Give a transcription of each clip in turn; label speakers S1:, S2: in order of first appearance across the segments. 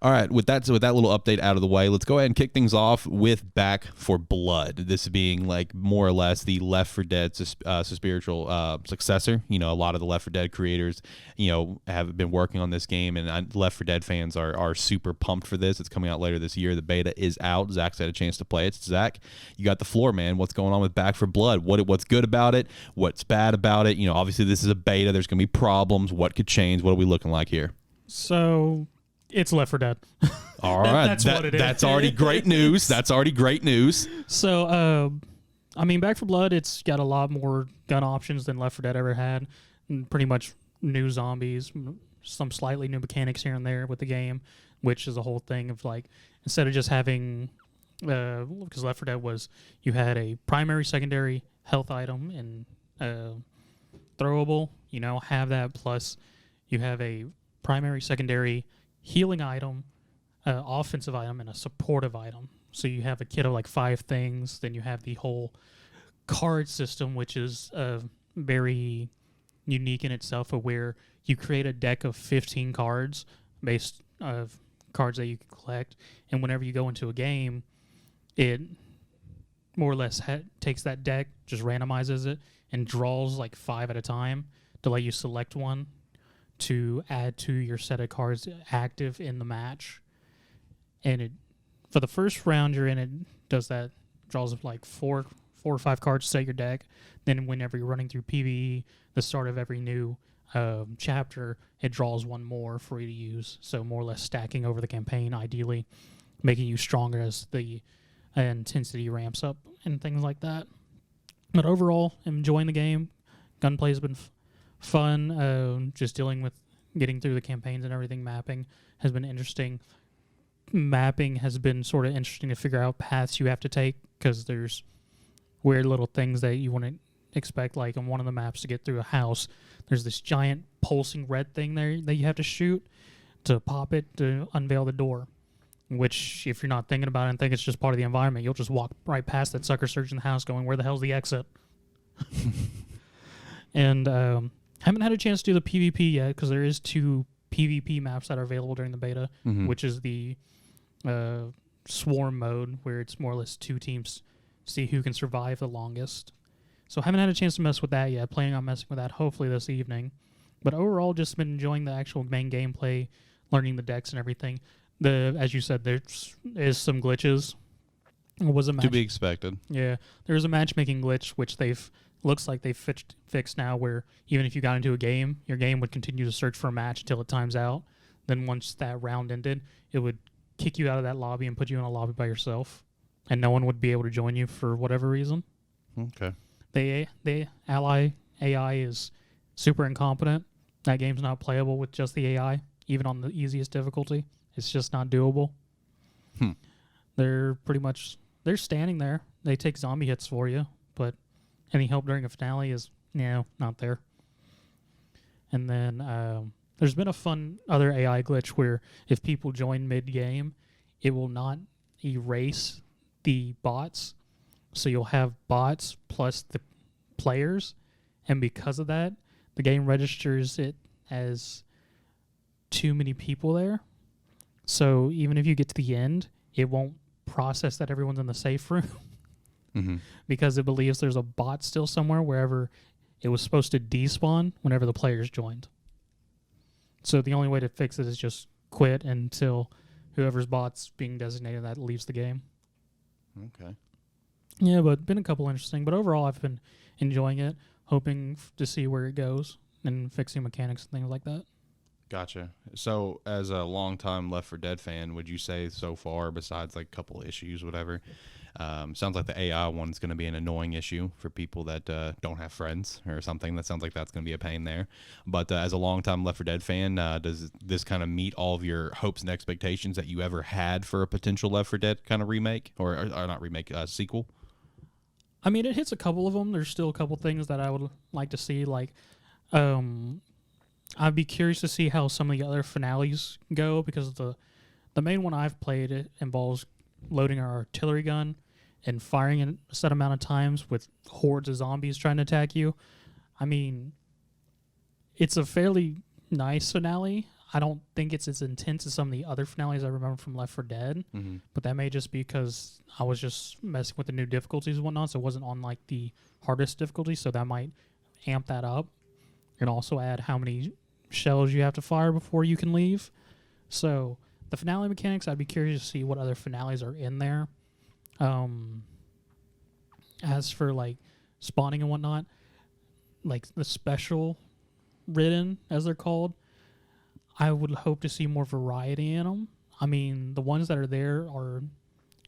S1: All right, with that little update out of the way, let's go ahead and kick things off with Back for Blood. This being like more or less the Left 4 Dead spiritual successor. You know, a lot of the Left 4 Dead creators, you know, have been working on this game, and Left 4 Dead fans are super pumped for this. It's coming out later this year. The beta is out. Zach's had a chance to play it. Zach, you got the floor, man. What's going on with Back for Blood? What's good about it? What's bad about it? You know, obviously this is a beta. There's going to be problems. What could change? What are we looking like here?
S2: So it's Left 4 Dead.
S1: All right.
S2: That's what it is.
S1: That's already great news. That's already great news.
S2: So, I mean, Back 4 Blood, it's got a lot more gun options than Left 4 Dead ever had. And pretty much new zombies, some slightly new mechanics here and there with the game, which is the whole thing of like, instead of just having, because Left 4 Dead was, you had a primary, secondary health item and throwable, you know, have that, plus you have a primary, secondary healing item, offensive item, and a supportive item. So you have a kit of like 5 things. Then you have the whole card system, which is very unique in itself, of where you create a deck of 15 cards based of cards that you can collect, and whenever you go into a game, it more or less takes that deck, just randomizes it, and draws like 5 at a time to let you select one to add to your set of cards active in the match. And it, for the first round you're in, it does that, draws up like four or 5 cards to set your deck. Then whenever you're running through PvE, the start of every new chapter, it draws one more for you to use. So more or less stacking over the campaign, ideally making you stronger as the intensity ramps up and things like that. But overall, I'm enjoying the game. Gunplay has been fun. Just dealing with getting through the campaigns and everything. Mapping has been interesting. Mapping has been sort of interesting to figure out paths you have to take, because there's weird little things that you want to expect. Like on one of the maps, to get through a house, there's this giant pulsing red thing there that you have to shoot to pop it to unveil the door. Which, if you're not thinking about it and think it's just part of the environment, you'll just walk right past that sucker searching the house going, where the hell's the exit? And haven't had a chance to do the PvP yet, because there is 2 PvP maps that are available during the beta, which is the swarm mode, where it's more or less 2 teams, see who can survive the longest. So haven't had a chance to mess with that yet. Planning on messing with that hopefully this evening. But overall, just been enjoying the actual main gameplay, learning the decks and everything. As you said, there is some glitches. It was a match,
S1: to be expected.
S2: Yeah, there was a matchmaking glitch, which looks like they've fixed now, where even if you got into a game, your game would continue to search for a match until it times out. Then once that round ended, it would kick you out of that lobby and put you in a lobby by yourself, and no one would be able to join you for whatever reason.
S1: Okay.
S2: The ally AI is super incompetent. That game's not playable with just the AI, even on the easiest difficulty. It's just not doable. They're standing there. They take zombie hits for you, but any help during a finale is, not there. And then there's been a fun other AI glitch where if people join mid-game, it will not erase the bots. So you'll have bots plus the players, and because of that, the game registers it as too many people there. So even if you get to the end, it won't process that everyone's in the safe room because it believes there's a bot still somewhere wherever it was supposed to despawn whenever the players joined. So the only way to fix it is just quit until whoever's bot's being designated that leaves the game.
S1: Okay.
S2: Yeah, but been a couple interesting. But overall, I've been enjoying it, hoping to see where it goes and fixing mechanics and things like that.
S1: Gotcha. So, as a longtime Left 4 Dead fan, would you say so far, besides like a couple of issues, whatever, sounds like the AI one's going to be an annoying issue for people that don't have friends or something. That sounds like that's going to be a pain there. But as a longtime Left 4 Dead fan, does this kind of meet all of your hopes and expectations that you ever had for a potential Left 4 Dead kind of remake, or not remake, sequel?
S2: I mean, it hits a couple of them. There's still a couple things that I would like to see, like I'd be curious to see how some of the other finales go, because the main one I've played, it involves loading our artillery gun and firing it a set amount of times with hordes of zombies trying to attack you. I mean, it's a fairly nice finale. I don't think it's as intense as some of the other finales I remember from Left 4 Dead, but that may just be because I was just messing with the new difficulties and whatnot, so it wasn't on like the hardest difficulty, so that might amp that up. And also add how many shells you have to fire before you can leave. So the finale mechanics, I'd be curious to see what other finales are in there. As for like spawning and whatnot, like the special ridden, as they're called, I would hope to see more variety in them. I mean, the ones that are there are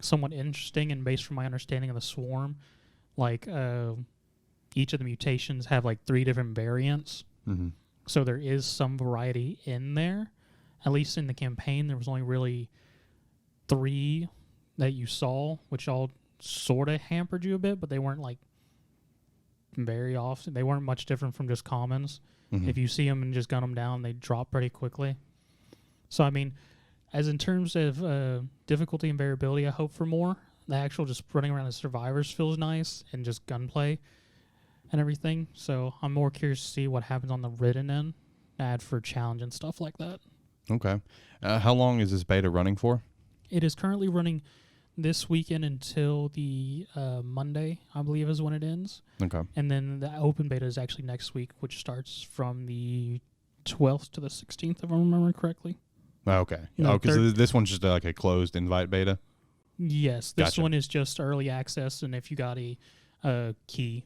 S2: somewhat interesting, and based from my understanding of the swarm, like each of the mutations have like 3 different variants. So there is some variety in there. At least in the campaign, there was only really 3 that you saw, which all sort of hampered you a bit, but they weren't like very often. They weren't much different from just commons. If you see them and just gun them down, they drop pretty quickly. So, I mean, as in terms of difficulty and variability, I hope for more. The actual just running around as survivors feels nice, and just gunplay and everything. So I'm more curious to see what happens on the written end, add for challenge and stuff like that.
S1: Okay. How long is this beta running for?
S2: It is currently running this weekend until the Monday, I believe, is when it ends.
S1: Okay.
S2: And then the open beta is actually next week, which starts from the 12th to the 16th, if I remember correctly.
S1: Okay.
S2: No,
S1: because this one's just like a closed invite beta?
S2: Yes. This
S1: Gotcha.
S2: one is just early access, and if you got a key.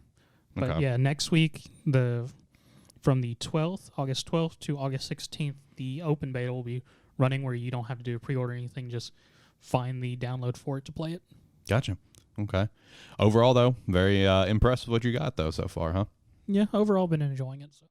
S2: But
S1: Okay.
S2: yeah, next week, from the 12th, August 12th to August 16th, the open beta will be running, where you don't have to do a pre-order or anything, just find the download for it to play it.
S1: Gotcha. Okay. Overall, though, very impressed with what you got, though, so far, huh?
S2: Yeah, overall, been enjoying it. So.